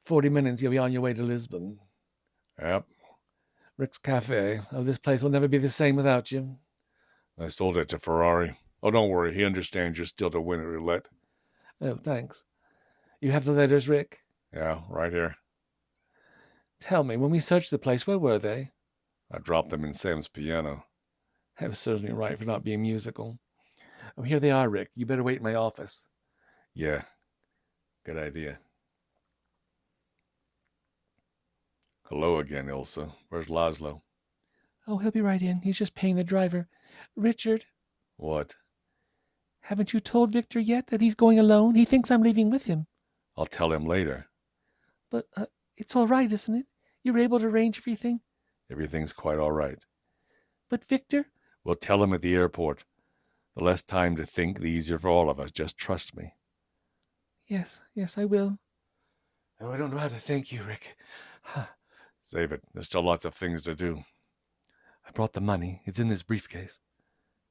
40 minutes, you'll be on your way to Lisbon. Yep. Rick's Cafe. Oh, this place will never be the same without you. I sold it to Ferrari. Oh, don't worry. He understands you're still to win at roulette. Oh, thanks. You have the letters, Rick? Yeah, right here. Tell me, when we searched the place, where were they? I dropped them in Sam's piano. That was certainly right for not being musical. Oh, here they are, Rick. You better wait in my office. Yeah. Good idea. Hello again, Ilsa. Where's Laszlo? Oh, he'll be right in. He's just paying the driver. Richard? What? Haven't you told Victor yet that he's going alone? He thinks I'm leaving with him. I'll tell him later. But it's all right, isn't it? You're able to arrange everything? Everything's quite all right. But Victor? We'll tell him at the airport. The less time to think, the easier for all of us. Just trust me. Yes, I will. Oh, I don't know how to thank you, Rick. Save it. There's still lots of things to do. I brought the money. It's in this briefcase.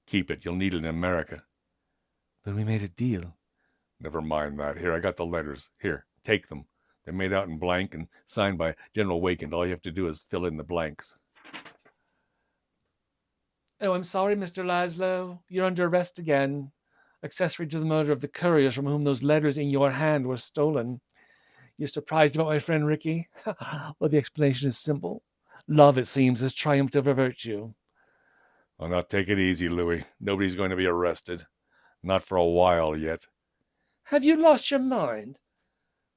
Keep it. You'll need it in America. But we made a deal. Never mind that. Here, I got the letters. Here, take them. They're made out in blank and signed by General Wakend. All you have to do is fill in the blanks. Oh, I'm sorry, Mr. Laszlo. You're under arrest again. Accessory to the murder of the couriers from whom those letters in your hand were stolen. You're surprised about my friend Ricky? Well, the explanation is simple. Love, it seems, has triumphed over virtue. Well, now take it easy, Louis. Nobody's going to be arrested. Not for a while yet. Have you lost your mind?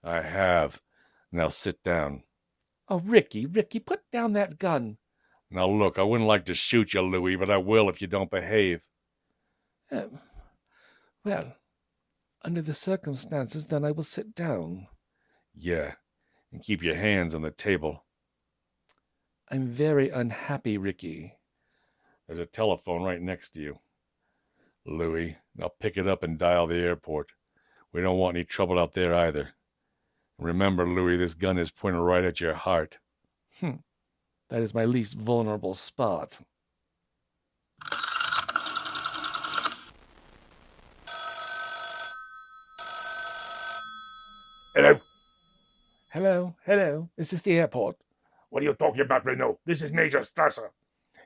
I have. Now sit down. Oh, Ricky, put down that gun. Now look, I wouldn't like to shoot you, Louis, but I will if you don't behave. Well, under the circumstances, then I will sit down. Yeah, and keep your hands on the table. I'm very unhappy, Ricky. There's a telephone right next to you. Louis, now pick it up and dial the airport. We don't want any trouble out there either. Remember, Louis, this gun is pointed right at your heart. That is my least vulnerable spot. Hello? Hello. Is this the airport? What are you talking about, Renault? This is Major Strasser.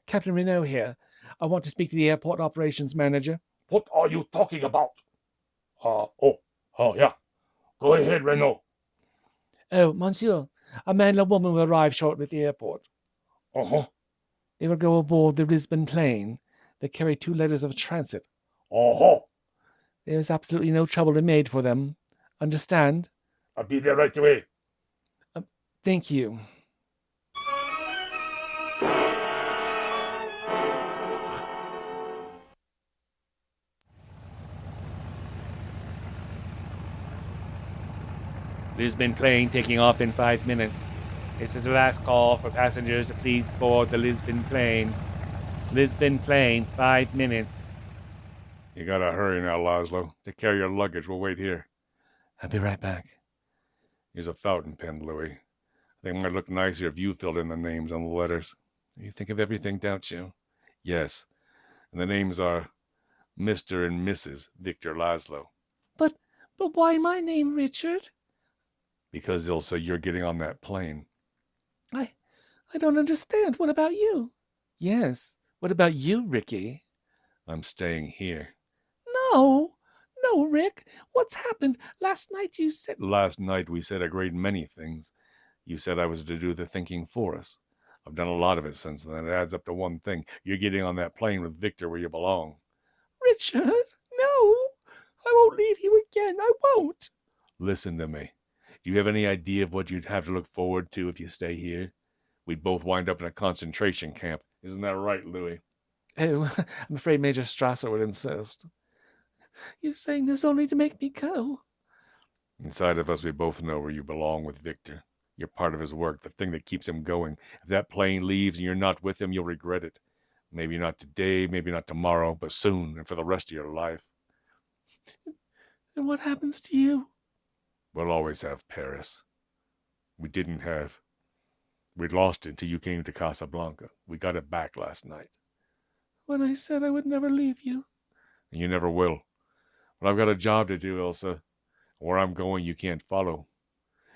Captain Renault here. I want to speak to the airport operations manager. What are you talking about? Yeah. Go ahead, Renault. Oh, monsieur, a man and a woman will arrive shortly at the airport. Uh-huh. They will go aboard the Lisbon plane. They carry 2 letters of transit. Uh-huh. There is absolutely no trouble to be made for them. Understand? I'll be there right away. Thank you. Lisbon plane taking off in 5 minutes. This is the last call for passengers to please board the Lisbon plane. Lisbon plane, 5 minutes. You gotta hurry now, Laszlo. Take care of your luggage. We'll wait here. I'll be right back. Here's a fountain pen, Louis. I think it might look nicer if you filled in the names on the letters. You think of everything, don't you? Yes. And the names are Mr. and Mrs. Victor Laszlo. But why my name, Richard? Because, Ilsa, you're getting on that plane. I don't understand. What about you? Yes. What about you, Ricky? I'm staying here. No, Rick. What's happened? Last night you said... Last night we said a great many things. You said I was to do the thinking for us. I've done a lot of it since then. It adds up to one thing. You're getting on that plane with Victor where you belong. Richard, no. I won't leave you again. I won't. Listen to me. Do you have any idea of what you'd have to look forward to if you stay here? We'd both wind up in a concentration camp. Isn't that right, Louis? Oh, I'm afraid Major Strasser would insist. You're saying this only to make me go? Inside of us, we both know where you belong with Victor. You're part of his work, the thing that keeps him going. If that plane leaves and you're not with him, you'll regret it. Maybe not today, maybe not tomorrow, but soon and for the rest of your life. And what happens to you? We'll always have Paris. We lost it until you came to Casablanca. We got it back last night. When I said I would never leave you. And you never will. But I've got a job to do, Ilsa. Where I'm going, you can't follow.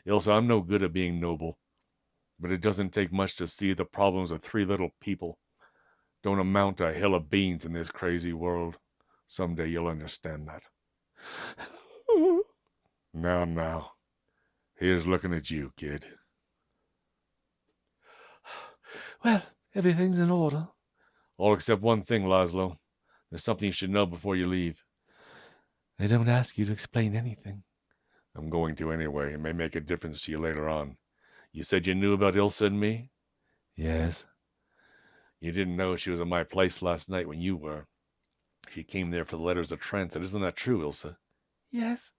Ilsa, I'm no good at being noble. But it doesn't take much to see the problems of 3 little people don't amount to a hill of beans in this crazy world. Someday you'll understand that. Now. Here's looking at you, kid. Well, everything's in order. All except one thing, Laszlo. There's something you should know before you leave. I don't ask you to explain anything. I'm going to anyway. It may make a difference to you later on. You said you knew about Ilsa and me? Yes. You didn't know she was at my place last night when you were. She came there for the letters of transit. Isn't that true, Ilsa? Yes.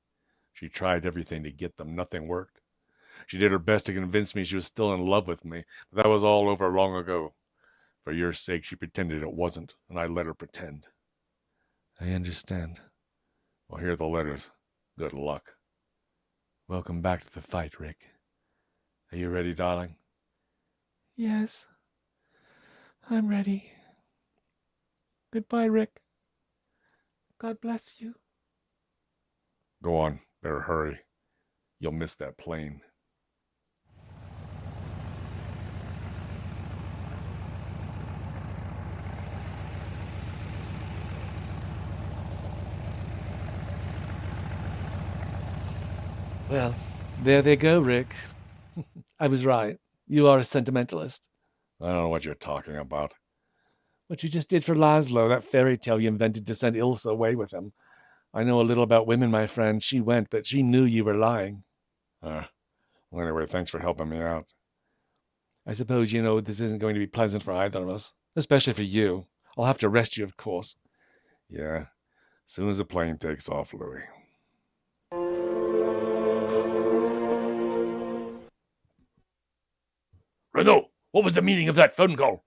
She tried everything to get them. Nothing worked. She did her best to convince me she was still in love with me, but that was all over long ago. For your sake, she pretended it wasn't, and I let her pretend. I understand. Well, here are the letters. Good luck. Welcome back to the fight, Rick. Are you ready, darling? Yes. I'm ready. Goodbye, Rick. God bless you. Go on. Better hurry. You'll miss that plane. Well, there they go, Rick. I was right. You are a sentimentalist. I don't know what you're talking about. What you just did for Laszlo, that fairy tale you invented to send Ilsa away with him. I know a little about women, my friend. She went, but she knew you were lying. Well, anyway, thanks for helping me out. I suppose you know this isn't going to be pleasant for either of us, especially for you. I'll have to arrest you, of course. Yeah, as soon as the plane takes off, Louis. Renault, what was the meaning of that phone call?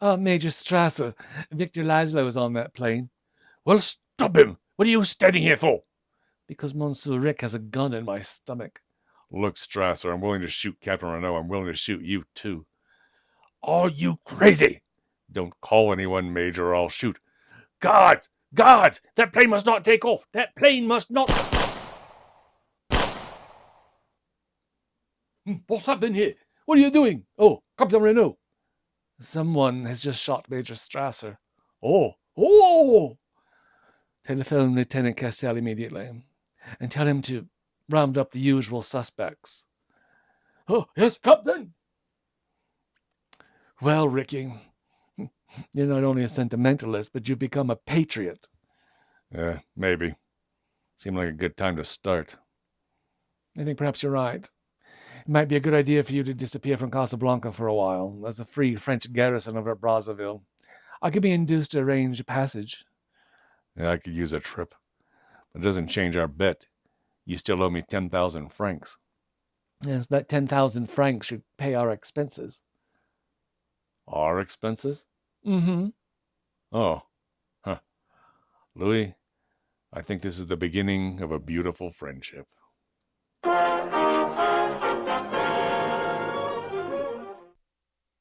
Major Strasser. Victor Laszlo is on that plane. Well, stop him. What are you standing here for? Because Monsieur Rick has a gun in my stomach. Look, Strasser, I'm willing to shoot Captain Renault. I'm willing to shoot you, too. Are you crazy? Don't call anyone, Major, or I'll shoot. Guards! Guards! That plane must not take off! That plane must not... What's happening here? What are you doing? Oh, Captain Renault. Someone has just shot Major Strasser. Oh! Telephone Lieutenant Cassell immediately and tell him to round up the usual suspects. Oh, yes, Captain. Well, Ricky, you're not only a sentimentalist, but you've become a patriot. Yeah, maybe. Seemed like a good time to start. I think perhaps you're right. It might be a good idea for you to disappear from Casablanca for a while. There's a free French garrison over at Brazzaville. I could be induced to arrange a passage. Yeah, I could use a trip. But it doesn't change our bet. You still owe me 10,000 francs. Yes, that 10,000 francs should pay our expenses. Our expenses? Mm-hmm. Oh. Huh. Louis, I think this is the beginning of a beautiful friendship.